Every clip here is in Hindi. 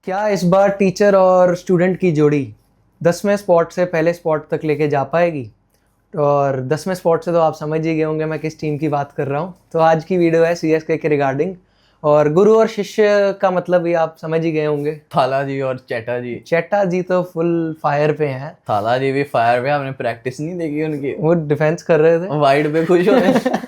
क्या इस बार टीचर और स्टूडेंट की जोड़ी 10वें स्पॉट से पहले स्पॉट तक लेके जा पाएगी? और 10वें स्पॉट से तो आप समझ ही गए होंगे मैं किस टीम की बात कर रहा हूँ। तो आज की वीडियो है सीएसके के रिगार्डिंग, और गुरु और शिष्य का मतलब भी आप समझ ही गए होंगे। थाला जी और चेटा जी। चेटा जी तो फुल फायर पे हैं। थाला जी भी फायर पे, आपने प्रैक्टिस नहीं देखी उनकी? वो डिफेंस कर रहे थे वाइड पे खुश हो रहे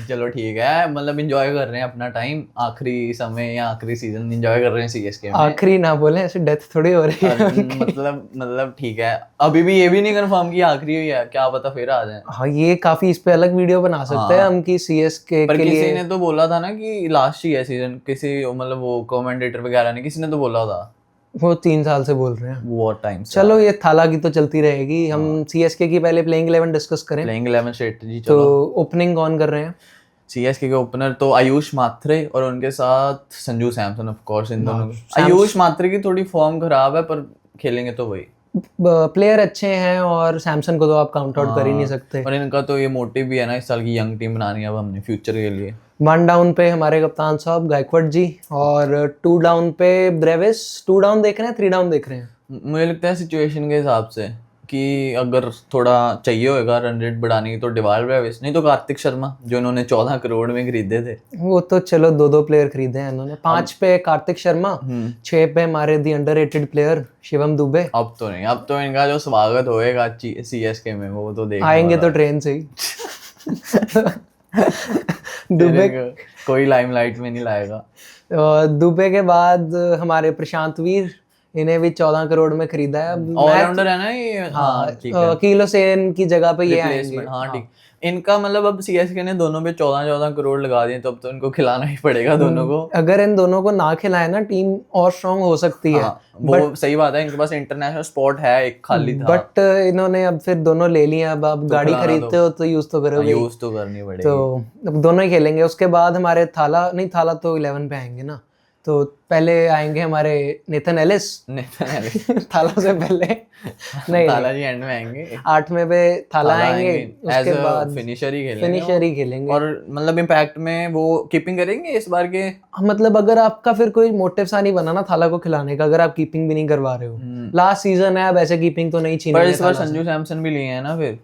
चलो ठीक है, मतलब इंजॉय कर रहे हैं अपना टाइम, आखिरी समय या आखिरी सीजन इंजॉय कर रहे हैं सीएसके में। आखिरी ना बोले, ऐसे डेथ थोड़ी हो रही है उनकी। मतलब ठीक है, अभी भी ये भी नहीं कंफर्म कि आखिरी हुई है, क्या पता फिर आ जाए। हाँ, ये काफी, इस पे अलग वीडियो बना सकते हैं हम कि सीएसके पर के किसी लिए। ने तो बोला था ना कि लास्ट ही है सीजन, किसी मतलब वो कमेंटेटर वगैरह ने, किसी ने तो बोला था। वो 3 साल से बोल रहे हैं। बहुत टाइम से। चलो ये थाला की तो चलती रहेगी। हम सीएसके की पहले प्लेइंग 11 डिस्कस करें। प्लेइंग 11 स्ट्रेटजी तो चलो। ओपनिंग कौन कर रहे हैं? सीएसके के ओपनर तो आयुष मात्रे और उनके साथ Sanju Samson, of course in दोनों को। सैम- आयुष मात्रे की थोड़ी फॉर्म खराब है, पर खेलेंगे तो वही। प्लेयर अच्छे हैं और सैमसन को तो आप काउंट आउट कर ही नहीं सकते। और इनका तो ये मोटिव भी है ना, इस साल की यंग टीम बनानी है अब हमने फ्यूचर के लिए। 1 डाउन पे हमारे कप्तान साहब गायकवाड़ जी, और 2 डाउन पे ब्रेविस। 2 डाउन देख रहे हैं, 3 डाउन देख रहे हैं? मुझे लगता है सिचुएशन के हिसाब से कि अगर थोड़ा चाहिए होगा रन रेट बढ़ाने की तो डिवाल ब्रेविस, नहीं तो कार्तिक शर्मा जो इन्होंने 14 करोड़ में खरीदे थे। वो तो चलो 2-2 प्लेयर खरीदे हैं इन्होंने। 5 पे कार्तिक शर्मा, 6 पे हमारे दी अंडररेटेड प्लेयर शिवम दुबे। अब तो नहीं, अब तो इनका जो स्वागत होएगा सीएसके में वो तो देखने आएंगे वाला तो ट्रेन से ही। दुबे कोई लाइमलाइट में नहीं लाएगा। दुबे के बाद हमारे प्रशांत वीर, इन्हें भी 14 करोड़ में खरीदा है। ऑलराउंडर है ना ये। हाँ ठीक है, किलो सेन की जगह पे ये आएंगे। रिप्लेसमेंट। हाँ ठीक। इनका मतलब अब सीएसके ने दोनों पे 14 करोड़ लगा दिए, तो अब तो इनको खिलाना ही पड़ेगा दोनों को। अगर इन दोनों को ना खिलाए ना, टीम और स्ट्रांग हो सकती है। वो सही बात है, इनके पास इंटरनेशनल स्पॉट है, एक खाली था। बट इन्होंने अब फिर दोनों ले लिए। अब आप गाड़ी खरीदते हो तो यूज तो करोगे। यूज तो करनी पड़ेगी। तो अब दोनों ही खेलेंगे। उसके बाद हमारे थाला तो 11 पे आएंगे ना। तो पहले आएंगे हमारे नेथन एलिस। थाला से पहले नहीं, थाला जी एंड में आएंगे। 8वें पे थाला आएंगे। उसके बाद फिनिशर ही खेलेंगे। और मतलब इम्पैक्ट में वो कीपिंग करेंगे इस बार के। मतलब अगर आपका फिर कोई मोटिव सा नहीं बना ना थाला को खिलाने का, अगर आप कीपिंग भी नहीं करवा रहे हो, लास्ट सीजन है, अब ऐसे कीपिंग तो नहीं छीनेंगे। पर इस बार संजू सैमसन भी लिए हैं ना, फिर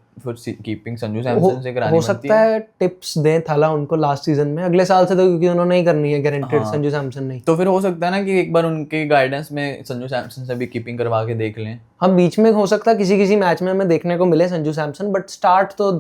कीपिंग संजू सैमसन से करानी हो सकता है टिप्स दें थाला उनको लास्ट सीजन में, अगले साल से तो, क्योंकि उन्होंने ही करनी है गारंटेड। संजू सैमसन नहीं तो फिर हो सकता है ना कि एक बार उनके गाइडेंस में संजू सैमसन से भी कीपिंग करवा के देख लें। हम बीच में हो सकता है किसी मैच में हमें देखने को मिले संजू सैमसन, बट स्टार्ट तो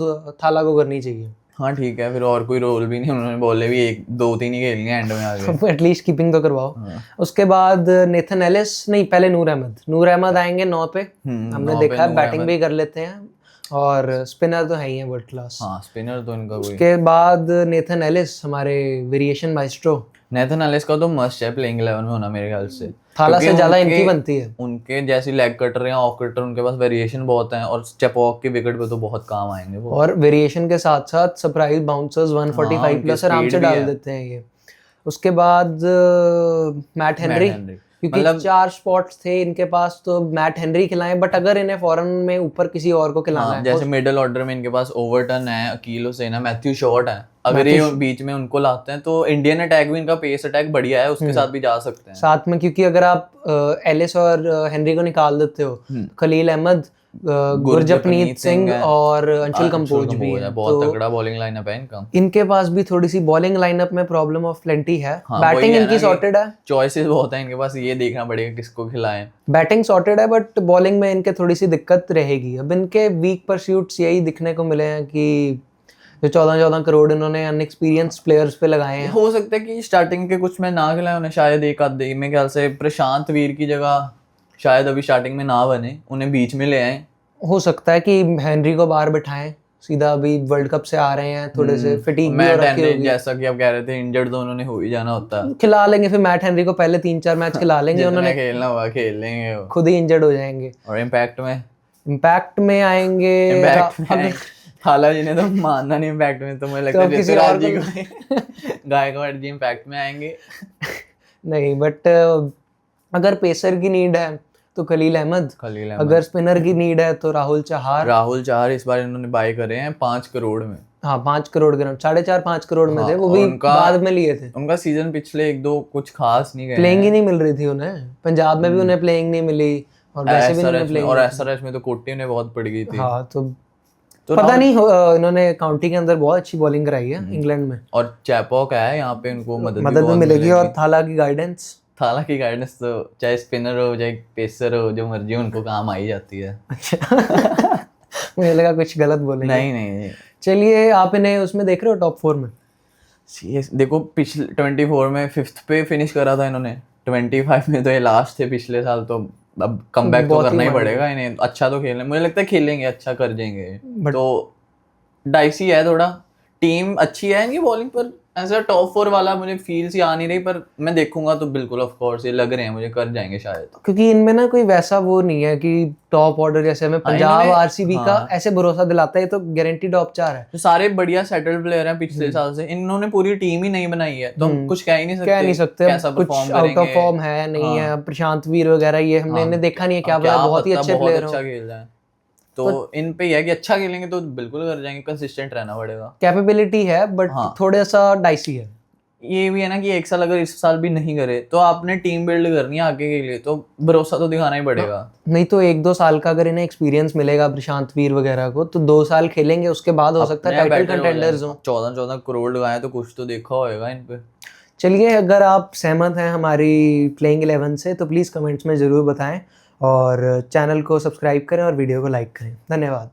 थाला को करनी चाहिए। हाँ ठीक है, फिर और कोई रोल भी नहीं, उन्होंने बोले भी 1-2-3 ही खेलनी है एंड में आगे। एटलीस्ट कीपिंग तो करवाओ। उसके बाद नेथन एलिस नहीं, पहले नूर अहमद आएंगे 9 पे। हमने देखा है बैटिंग भी कर लेते हैं, और स्पिनर तो है ही है वर्ल्ड क्लास। हाँ स्पिनर तो इनका कोई। उसके बाद नेथन एलिस हमारे वेरिएशन माइस्ट्रो। नेथन एलिस का तो मस्ट है प्लेइंग 11 में होना मेरे ख्याल से। थाला से ज्यादा इनकी बनती है। उनके जैसी लेग कटर या ऑफ कटर, उनके पास वेरिएशन बहुत है, और चेपॉक के विकेट पे तो बहुत काम आएंगे वो। और वेरिएशन के साथ साथ सरप्राइज बाउंसर्स 145 प्लस आराम से डाल देते हैं ये। उसके बाद मैट हेनरी, क्योंकि 4 स्पॉट्स थे इनके पास, तो मैट हेनरी खिलाएं। बट अगर इन्हें फॉरन में ऊपर किसी और को खिलाना है, जैसे मिडिल ऑर्डर में इनके पास ओवरटन है, अकील हुसैन है, मैथ्यू शॉर्ट है, अगर ये बीच में उनको लाते हैं तो इंडियन अटैक भी, इनका पेस अटैक बढ़िया है, उसके साथ भी जा सकते हैं साथ में। क्योंकि अगर आप एलिस और हेनरी को निकाल देते हो, खलील अहमद, गुरजपनीत सिंह और अंशुल कंबोज भी है। बहुत तगड़ा बॉलिंग लाइनअप है इनका। इनके पास भी थोड़ी सी बॉलिंग लाइनअप में प्रॉब्लम ऑफ प्लेंटी है। बैटिंग इनकी सॉर्टेड है, चॉइसेस बहुत है इनके पास, ये देखना पड़ेगा किसको खिलाएं। बैटिंग सॉर्टेड है, बट बॉलिंग में इनके थोड़ी सी दिक्कत रहेगी। अब इनके वीक परस्यूट्स यही दिखने को मिले हैं कि जो 14 करोड़ इन्होंने अनएक्सपीरियंस प्लेयर्स पे लगाए हैं। हो सकता है कि स्टार्टिंग के कुछ में ना खिलाए उन्हें, शायद एक आध दे। मेरे ख्याल से प्रशांत वीर की जगह शायद अभी स्टार्टिंग में ना बने, उन्हें बीच में ले आए। हो सकता है कि हेनरी को बाहर बिठाएं, सीधा अभी वर्ल्ड कप से आ रहे हैं, थोड़े से फिटीग भी हो रखी होगी। जैसा कि आप कह रहे थे, इंजर्ड तो उन्होंने हो ही जाना होता है। खिला लेंगे फिर मैट हेनरी को, पहले 3-4 मैच खिला लेंगे। उन्होंने खेलना होगा खेल लेंगे, खुद ही इंजर्ड हो जाएंगे। और इम्पैक्ट में आएंगे थाला जी ने तो मानना नहीं इम्पैक्ट में, तो मुझे लगता है किसी और जी को गायकवाड़ जी इम्पैक्ट में आएंगे। नहीं, बट अगर पेसर की नीड है तो खलील अहमद, अगर स्पिनर की नीड है तो राहुल चाहर इस बार इन्होंने बाय करे हैं 5 करोड़ में। हाँ 5 करोड़ ग्राम, 4.5-5 करोड़ में हाँ, थे, वो और भी उनका- बाद में लिए थे। उनका सीजन पिछले 1-2 कुछ खास नहीं गए प्लेइंग ही हैं। नहीं मिल रही थी उन्हें, पंजाब में भी उन्हें प्लेइंग नहीं मिली और वैसे भी उन्हें SRH में, प्लेइंग और नहीं SRH में तो कोटी ने बहुत पड़ गई थी। थी। हाँ तो तो पता राहुल- नहीं इन्होंने काउंटी के अंदर बहुत अच्छी बॉलिंग कराई है इंग्लैंड में, और चैपॉक है यहाँ पे, उनको मदद भी मदद भी बहुत मिलेगी और मिलेगी। थाला की गाइडेंस। थाला की गाइडेंस तो चाहे स्पिनर हो चाहे पेसर हो, जो मर्जी हो, उनको काम आ ही जाती है। अच्छा मुझे लगा कुछ गलत बोलेंगे। नहीं नहीं, चलिए, आप इन्हें उसमें देख रहे हो टॉप 4 में? देखो पिछले 24 में 5th पे फिनिश करा था इन्होंने, 25 में तो ये लास्ट थे पिछले साल, तो अब कमबैक तो बहुत ही करना ही मायने पड़ेगा इन्हें, अच्छा तो खेलने, मुझे लगता है खेलेंगे, अच्छा कर जाएंगे। But- तो डाइसी है थोड़ा, टीम अच्छी है इनकी बॉलिंग, पर ऐसा टॉप 4 वाला मुझे फील सी आ नहीं रही, पर मैं देखूंगा तो बिल्कुल ऑफ कोर्स ये लग रहे हैं मुझे कर जाएंगे शायद। क्योंकि इनमें ना कोई वैसा वो नहीं है कि टॉप ऑर्डर जैसे हमें पंजाब इन्होंने- आरसीबी का ऐसे भरोसा दिलाता है, ये तो गारंटी टॉप 4 है। तो सारे बढ़िया सेटल्ड प्लेयर हैं पिछले साल से, इन्होंने पूरी टीम ही नहीं बनाई है, तो हम कुछ कह ही नहीं सकते। कह नहीं सकते, कैसा कुछ परफॉर्म आउट ऑफ करेंगे। फॉर्म है नहीं है, प्रशांत वीर वगैरह ये हमने इन्हें देखा नहीं है, क्या पता बहुत ही अच्छे प्लेयर हो, अच्छा खेल रहे हैं। तो इन पे है कि अच्छा खेलेंगे तो बिल्कुल कर जाएंगे, कंसिस्टेंट रहना पड़ेगा। कैपेबिलिटी है, बट थोड़ा सा डाइसी है। ये भी है ना कि एक साल अगर इस साल भी नहीं करे तो आपने टीम बिल्ड करनी है आगे के लिए, तो भरोसा तो दिखाना ही पड़ेगा। नहीं तो 1-2 साल का अगर इन्हें एक्सपीरियंस मिलेगा प्रशांत वीर वगैरह को, तो 2 साल खेलेंगे, उसके बाद हो सकता है टाइटल कंटेंडर्स हो। 14 करोड़ लगाए तो कुछ तो देखा होगा इन पे। चलिए, अगर आप सहमत हैं हमारी प्लेइंग 11 से तो प्लीज़ कमेंट्स में ज़रूर बताएं और चैनल को सब्सक्राइब करें और वीडियो को लाइक करें। धन्यवाद।